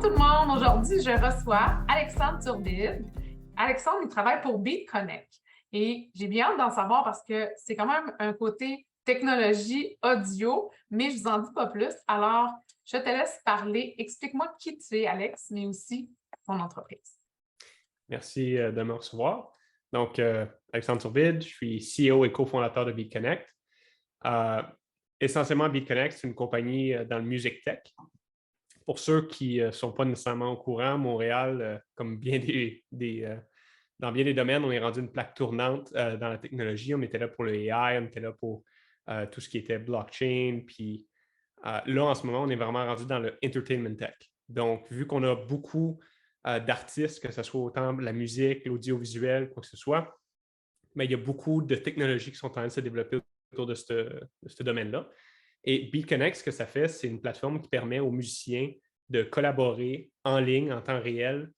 Bonjour tout le monde! Aujourd'hui, je reçois Alexandre Turbide. Alexandre, il travaille pour Beat Connect. Et j'ai bien hâte d'en savoir parce que c'est quand même un côté technologie audio, mais je vous en dis pas plus. Alors, je te laisse parler. Explique-moi qui tu es, Alex, mais aussi ton entreprise. Merci de me recevoir. Donc, Alexandre Turbide, je suis CEO et cofondateur de Beat Connect. Essentiellement, Beat Connect, c'est une compagnie dans le music tech. Pour ceux qui ne sont pas nécessairement au courant, Montréal, comme dans bien des domaines, on est rendu une plaque tournante dans la technologie. On était là pour le AI, on était là pour tout ce qui était blockchain. Puis là, en ce moment, on est vraiment rendu dans le entertainment tech. Donc, vu qu'on a beaucoup d'artistes, que ce soit autant la musique, l'audiovisuel, quoi que ce soit, mais il y a beaucoup de technologies qui sont en train de se développer autour de ce domaine-là. Et Beat Connect, ce que ça fait, c'est une plateforme qui permet aux musiciens de collaborer en ligne, en temps réel,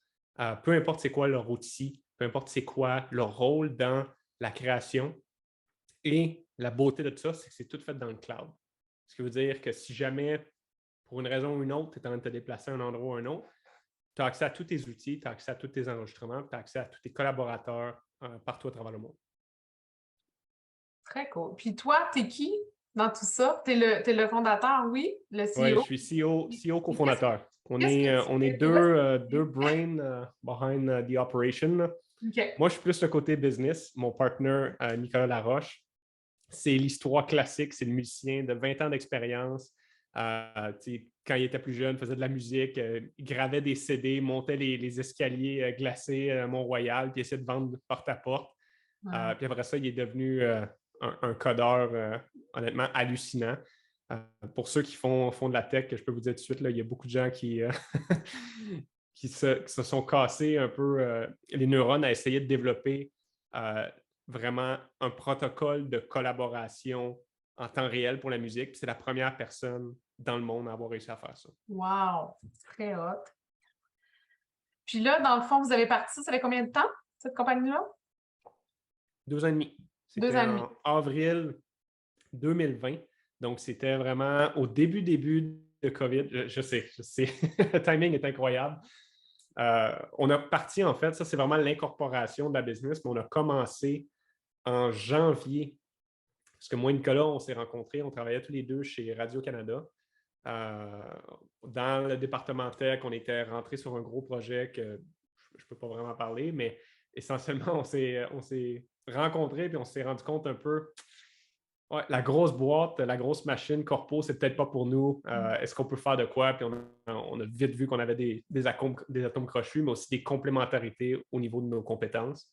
peu importe c'est quoi leur outil, peu importe c'est quoi leur rôle dans la création. Et la beauté de tout ça, c'est que c'est tout fait dans le cloud. Ce qui veut dire que si jamais, pour une raison ou une autre, tu es en train de te déplacer à un endroit ou un autre, tu as accès à tous tes outils, tu as accès à tous tes enregistrements, tu as accès à tous tes collaborateurs partout à travers le monde. Très cool. Puis toi, t'es qui dans tout ça? T'es le fondateur, oui, le Oui, je CEO. suis CEO Et qu'est-ce que, cofondateur. On qu'est-ce est, que euh, tu on est fais? Où est-ce deux brains behind the operation. Là. que OK. Moi, je suis plus le côté business. Mon partner, Nicolas Laroche, c'est l'histoire classique. C'est le musicien de 20 ans d'expérience. Quand il était plus jeune, faisait de la musique, il gravait des CD, montait les escaliers glacés à Mont-Royal, puis essayait de vendre porte à porte. Wow. Puis après ça, il est devenu un codeur honnêtement hallucinant. Pour ceux qui font de la tech, je peux vous dire tout de suite, là, il y a beaucoup de gens qui, qui se sont cassés un peu les neurones à essayer de développer vraiment un protocole de collaboration en temps réel pour la musique. C'est la première personne dans le monde à avoir réussi à faire ça. Wow. Très hot. Puis là, dans le fond, vous avez parti, ça fait combien de temps, cette compagnie-là? 2 ans et demi. Deux C'était ans et demi. en avril 2020. Donc, c'était vraiment au début de COVID. Je sais, le timing est incroyable. On a parti, en fait, ça, c'est vraiment l'incorporation de la business, mais on a commencé en janvier. Parce que moi et Nicolas, on s'est rencontrés, on travaillait tous les deux chez Radio-Canada. Dans le département tech, on était rentrés sur un gros projet que je ne peux pas vraiment parler, mais essentiellement, on s'est rencontrés et on s'est rendu compte un peu, ouais, la grosse boîte, la grosse machine corpo, c'est peut-être pas pour nous. Est-ce qu'on peut faire de quoi? Puis on a vite vu qu'on avait des atomes crochus, mais aussi des complémentarités au niveau de nos compétences.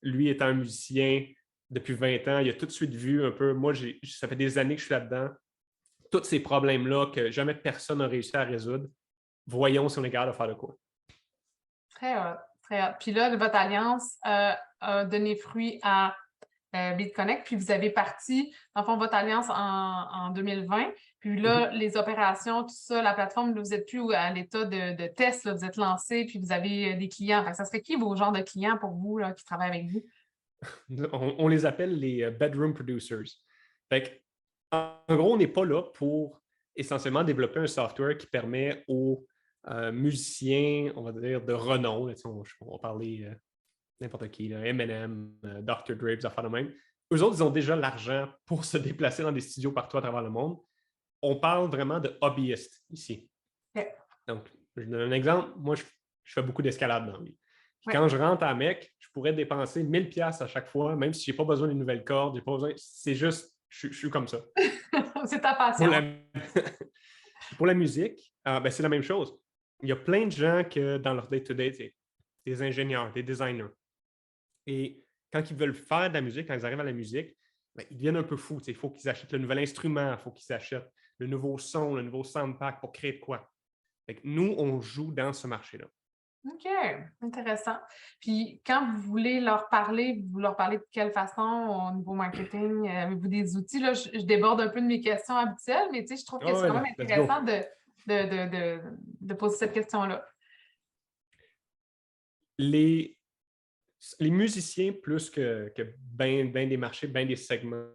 Lui étant un musicien depuis 20 ans, il a tout de suite vu un peu, moi, ça fait des années que je suis là-dedans, tous ces problèmes-là que jamais personne n'a réussi à résoudre. Voyons si on est capable de faire de quoi. Très hot. Très hot. Puis là, votre alliance a donné fruit à BitConnect, puis vous avez parti, dans le fond, votre alliance en 2020. Puis là, les opérations, tout ça, la plateforme, vous n'êtes plus à l'état de test, là, vous êtes lancé, puis vous avez des clients. Fait que ça serait qui vos genres de clients pour vous là, qui travaillent avec vous? On les appelle les bedroom producers. Fait que, en gros, on n'est pas là pour essentiellement développer un software qui permet aux musiciens, on va dire, de renom, là, on va parler n'importe qui, là, Eminem, Dr. Dre, des affaires de même. Eux autres, ils ont déjà l'argent pour se déplacer dans des studios partout à travers le monde. On parle vraiment de hobbyistes ici. OK. Donc, je donne un exemple. Moi, je fais beaucoup d'escalade dans la vie. Ouais. Quand je rentre à Mec, je pourrais dépenser 1000$ à chaque fois, même si je n'ai pas besoin d'une nouvelle corde, j'ai pas besoin. C'est juste, je suis comme ça. C'est ta Pour passion. la, pour la musique, c'est la même chose. Il y a plein de gens que dans leur day-to-day, c'est des ingénieurs, des designers. Et quand ils veulent faire de la musique, quand ils arrivent à la musique, ils deviennent un peu fous. Il faut qu'ils achètent le nouvel instrument, il faut qu'ils achètent le nouveau son, le nouveau soundpack pour créer de quoi. Fait que nous, on joue dans ce marché-là. OK, intéressant. Puis quand vous voulez leur parler, vous leur parlez de quelle façon au niveau marketing? Avez-vous des outils? Là, je déborde un peu de mes questions habituelles, mais je trouve que c'est Oh, quand même let's go. intéressant de poser cette question-là. Les musiciens, plus que ben des marchés, ben des segments,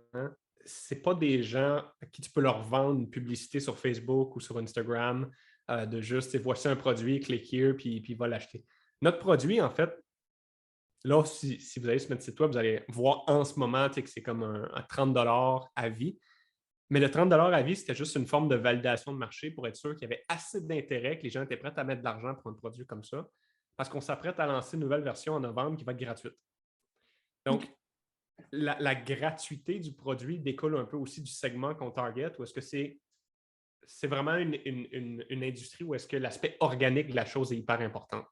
c'est pas des gens à qui tu peux leur vendre une publicité sur Facebook ou sur Instagram de juste, voici un produit, clique here, puis va l'acheter. Notre produit, en fait, là, si vous allez sur notre site web, vous allez voir en ce moment que c'est comme un 30 à vie. Mais le 30 à vie, c'était juste une forme de validation de marché pour être sûr qu'il y avait assez d'intérêt, que les gens étaient prêts à mettre de l'argent pour un produit comme ça, parce qu'on s'apprête à lancer une nouvelle version en novembre qui va être gratuite. Donc, la gratuité du produit découle un peu aussi du segment qu'on target, ou est-ce que c'est vraiment une industrie où est-ce que l'aspect organique de la chose est hyper important.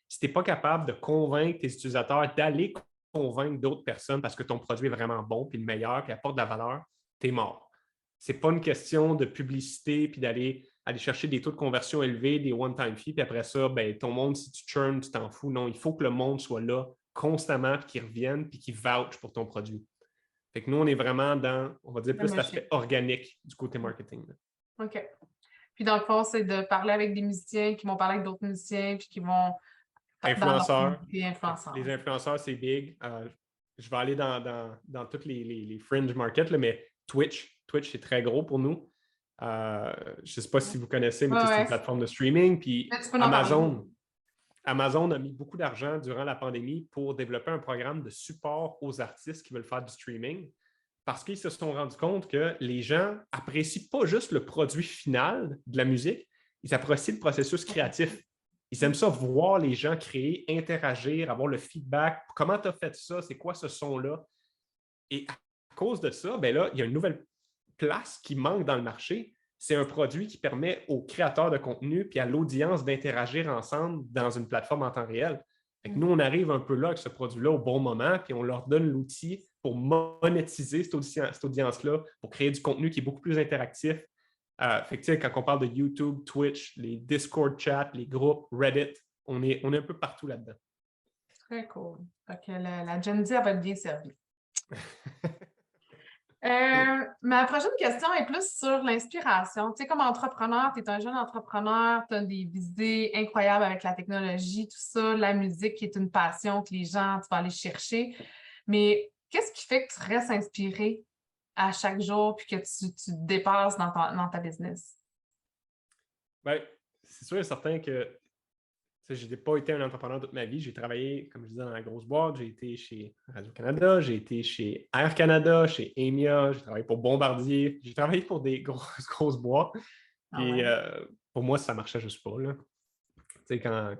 Si tu n'es pas capable de convaincre tes utilisateurs d'aller convaincre d'autres personnes parce que ton produit est vraiment bon, puis le meilleur, puis apporte de la valeur, tu es mort. Ce n'est pas une question de publicité, puis d'aller chercher des taux de conversion élevés, des one-time fees, puis après ça, ben, ton monde, si tu churn, tu t'en fous. Non, il faut que le monde soit là constamment, puis qu'il revienne, puis qu'il vouch pour ton produit. Fait que nous, on est vraiment dans, on va dire, plus l'aspect organique du côté marketing. OK. Puis dans le fond, c'est de parler avec des musiciens qui vont parler avec d'autres musiciens, puis qui vont... Influenceurs. Influenceurs. Les influenceurs, c'est big. Je vais aller dans tous les fringe markets, là, mais Twitch, c'est très gros pour nous. Je ne sais pas si vous connaissez, mais c'est une plateforme de streaming. Puis Amazon a mis beaucoup d'argent durant la pandémie pour développer un programme de support aux artistes qui veulent faire du streaming parce qu'ils se sont rendus compte que les gens apprécient pas juste le produit final de la musique, ils apprécient le processus créatif. Ils aiment ça voir les gens créer, interagir, avoir le feedback. Comment tu as fait ça? C'est quoi ce son-là? Et à cause de ça, ben là, il y a une nouvelle place qui manque dans le marché. C'est un produit qui permet aux créateurs de contenu puis à l'audience d'interagir ensemble dans une plateforme en temps réel. Fait que nous, on arrive un peu là avec ce produit-là au bon moment, puis on leur donne l'outil pour monétiser cette audience-là, pour créer du contenu qui est beaucoup plus interactif. Fait que, quand on parle de YouTube, Twitch, les Discord chats, les groupes, Reddit, on est un peu partout là-dedans. Très cool. Fait que la Gen Z, elle va être bien servie. Ma prochaine question est plus sur l'inspiration. Tu sais, comme entrepreneur, tu es un jeune entrepreneur, tu as des idées incroyables avec la technologie, tout ça, la musique qui est une passion que les gens, tu vas aller chercher. Mais qu'est-ce qui fait que tu restes inspiré à chaque jour puis que tu te dépasses dans ta business? Bien, c'est sûr et certain que je n'ai pas été un entrepreneur toute ma vie. J'ai travaillé, comme je disais, dans la grosse boîte. J'ai été chez Radio-Canada, j'ai été chez Air Canada, chez EMIA, j'ai travaillé pour Bombardier. J'ai travaillé pour des grosses boîtes. Et pour moi, ça ne marchait juste pas. Là.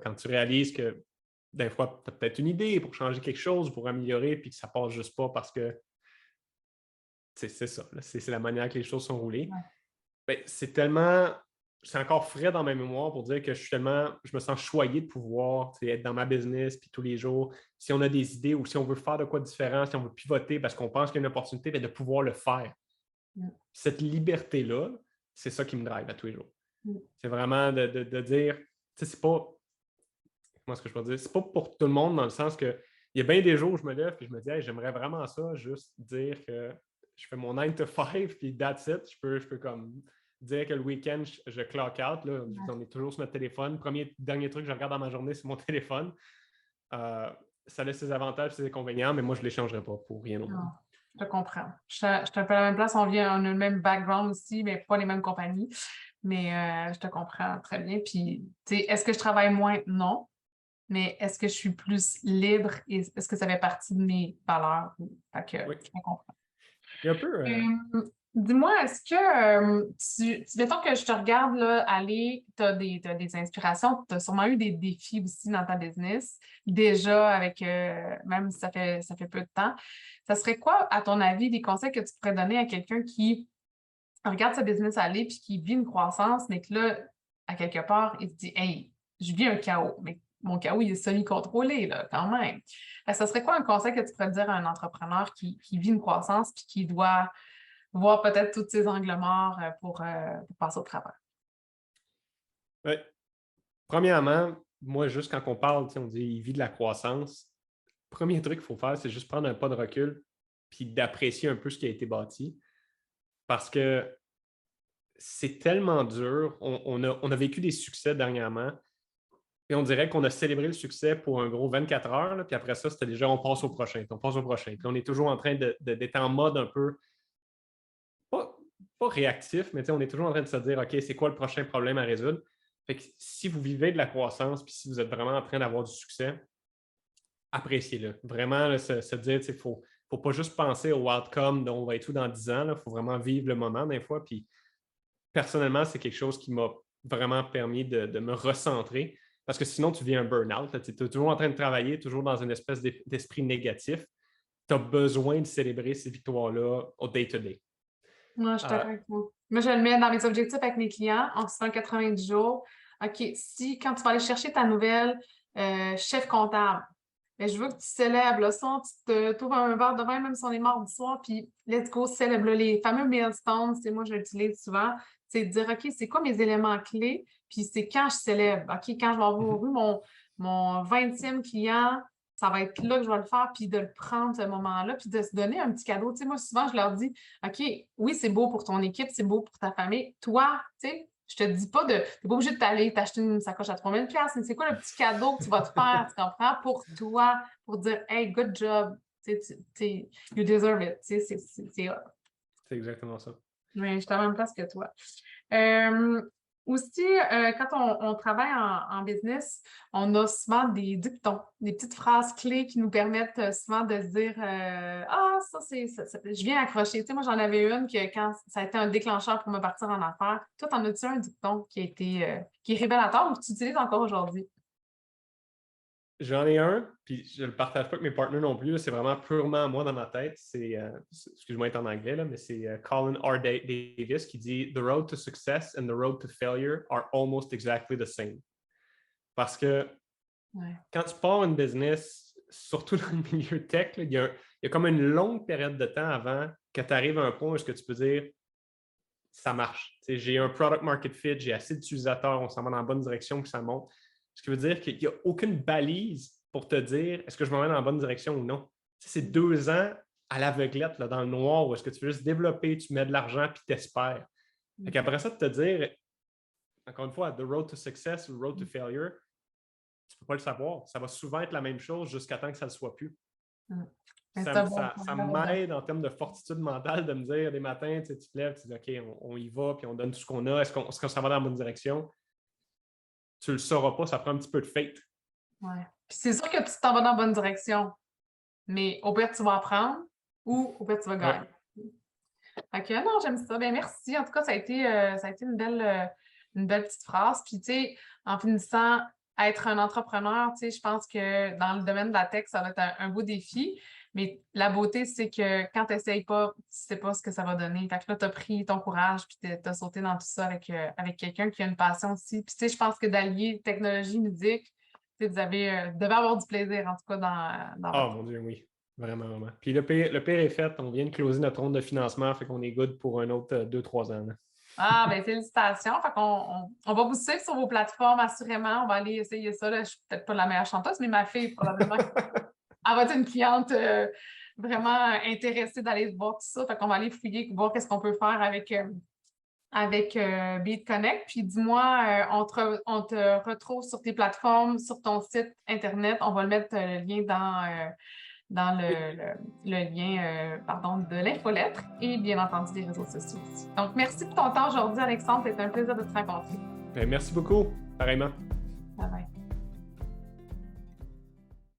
Quand tu réalises que des fois, tu as peut-être une idée pour changer quelque chose, pour améliorer, puis que ça ne passe juste pas parce que c'est ça. C'est la manière que les choses sont roulées. Ouais. C'est encore frais dans ma mémoire pour dire que je me sens choyé de pouvoir être dans ma business puis tous les jours. Si on a des idées ou si on veut faire de quoi de différent, si on veut pivoter parce qu'on pense qu'il y a une opportunité, de pouvoir le faire. Cette liberté-là, c'est ça qui me drive à tous les jours. C'est vraiment de dire, c'est pas, comment est-ce que je peux dire, c'est pas pour tout le monde dans le sens que il y a bien des jours où je me lève et je me dis, hey, j'aimerais vraiment ça, juste dire que je fais mon 9 to 5 puis that's it. Je peux comme dire que le week-end, je clock out. Là. On est toujours sur notre téléphone. Dernier truc que je regarde dans ma journée, c'est mon téléphone. Ça a ses avantages, ses inconvénients, mais moi, je ne les changerais pas pour rien au monde. Je te comprends. Je suis un peu à la même place. On a le même background aussi, mais pas les mêmes compagnies. Mais je te comprends très bien. Puis, est-ce que je travaille moins? Non. Mais est-ce que je suis plus libre et est-ce que ça fait partie de mes valeurs? Fait que, oui. Je te comprends. Il y a un peu... Dis-moi, est-ce que, mettons que je te regarde là, aller, tu as des inspirations, tu as sûrement eu des défis aussi dans ta business, déjà avec, même si ça fait peu de temps. Ça serait quoi, à ton avis, des conseils que tu pourrais donner à quelqu'un qui regarde sa business aller puis qui vit une croissance, mais que là, à quelque part, il se dit, hey, je vis un chaos, mais mon chaos, il est semi-contrôlé, là, quand même. Ça serait quoi un conseil que tu pourrais dire à un entrepreneur qui vit une croissance puis qui doit voir peut-être tous ces angles morts pour passer au travail? Ouais. Premièrement, moi, juste quand on parle, on dit il vit de la croissance. Premier truc qu'il faut faire, c'est juste prendre un pas de recul puis d'apprécier un peu ce qui a été bâti. Parce que c'est tellement dur. On a vécu des succès dernièrement. Et on dirait qu'on a célébré le succès pour un gros 24 heures. Là, puis après ça, c'était déjà on passe au prochain. On passe au prochain. Puis on est toujours en train d'être en mode un peu pas réactif, mais on est toujours en train de se dire OK, c'est quoi le prochain problème à résoudre? Fait que si vous vivez de la croissance, puis si vous êtes vraiment en train d'avoir du succès, appréciez-le. Vraiment, là, se dire, il ne faut pas juste penser au outcome dont on va être où dans 10 ans. Il faut vraiment vivre le moment des fois. Puis personnellement, c'est quelque chose qui m'a vraiment permis de me recentrer. Parce que sinon, tu vis un burn-out. Tu es toujours en train de travailler, toujours dans une espèce d'esprit négatif. Tu as besoin de célébrer ces victoires-là au day-to-day. Moi, je suis d'accord avec toi. Moi, je le mets dans mes objectifs avec mes clients en 190 jours. OK, si quand tu vas aller chercher ta nouvelle chef comptable, ben, je veux que tu célèbres le son, tu trouves un verre de vin, même si on est mardi soir, puis let's go, célèbre les fameux milestones. Moi, je l'utilise souvent. C'est de dire, OK, c'est quoi mes éléments clés, puis c'est quand je célèbre. OK, quand je vais avoir eu mon 20e client, ça va être là que je vais le faire, puis de le prendre ce moment-là, puis de se donner un petit cadeau. Moi, souvent, je leur dis, OK, oui, c'est beau pour ton équipe, c'est beau pour ta famille. Toi, je te dis pas t'es pas obligé de t'aller t'acheter une sacoche à 3000 $, mais c'est quoi le petit cadeau que tu vas te faire, tu comprends, pour toi, pour dire, hey, good job, you deserve it, c'est hot. C'est exactement ça. Oui, je suis à la même place que toi. Aussi, quand on travaille en business, on a souvent des dictons, des petites phrases clés qui nous permettent souvent de se dire ah, ça, je viens accrocher. Moi, j'en avais une que quand ça a été un déclencheur pour me partir en affaires. Toi, t'en as-tu un dicton qui est révélateur ou que tu utilises encore aujourd'hui? J'en ai un, puis je ne le partage pas avec mes partenaires non plus. C'est vraiment purement moi dans ma tête. Excuse-moi d'être en anglais, là, mais c'est Colin R. Davis qui dit The road to success and the road to failure are almost exactly the same. Parce que quand tu pars une business, surtout dans le milieu tech, il y a comme une longue période de temps avant que tu arrives à un point où tu peux dire ça marche. J'ai un product market fit, j'ai assez d'utilisateurs, on s'en va dans la bonne direction, puis ça monte. Ce qui veut dire qu'il n'y a aucune balise pour te dire est-ce que je m'en vais dans la bonne direction ou non. C'est 2 ans à l'aveuglette, dans le noir, où est-ce que tu veux juste développer, tu mets de l'argent puis tu espères. Après ça, de te dire, encore une fois, the road to success ou road to failure, tu ne peux pas le savoir. Ça va souvent être la même chose jusqu'à temps que ça ne le soit plus. Ça m'aide en termes de fortitude mentale de me dire des matins, tu te lèves, tu dis OK, on y va, puis on donne tout ce qu'on a. Est-ce qu'on s'en va dans la bonne direction? Tu ne le sauras pas, ça prend un petit peu de fate. Ouais. Puis c'est sûr que tu t'en vas dans la bonne direction, mais au pire, tu vas apprendre ou au pire, tu vas gagner. Ouais. OK, non, j'aime ça. Bien, merci. En tout cas, ça a été une belle petite phrase. Puis, tu sais, en finissant, être un entrepreneur, tu sais, je pense que dans le domaine de la tech, ça va être un beau défi. Mais la beauté, c'est que quand tu n'essayes pas, tu ne sais pas ce que ça va donner. Fait que là, tu as pris ton courage puis tu as sauté dans tout ça avec quelqu'un qui a une passion aussi. Puis, tu sais, je pense que d'allier technologie, musique, vous devez avoir du plaisir, en tout cas, dans votre... mon Dieu, oui. Vraiment, vraiment. Puis le pire est fait. On vient de closer notre ronde de financement, fait qu'on est good pour un autre 2-3 ans. Là. Ah, bien, félicitations. Fait qu'on va vous suivre sur vos plateformes, assurément. On va aller essayer ça. Là. Je suis peut-être pas la meilleure chanteuse, mais ma fille, probablement, elle va être une cliente vraiment intéressée d'aller voir tout ça. Fait qu'on va aller fouiller, voir qu'est-ce qu'on peut faire avec Beat Connect. Puis dis-moi, on te retrouve sur tes plateformes, sur ton site Internet. On va le mettre le lien dans le lien de l'infolettre et bien entendu des réseaux sociaux aussi. Donc, merci pour ton temps aujourd'hui, Alexandre. C'était un plaisir de te rencontrer. Merci beaucoup. Pareillement.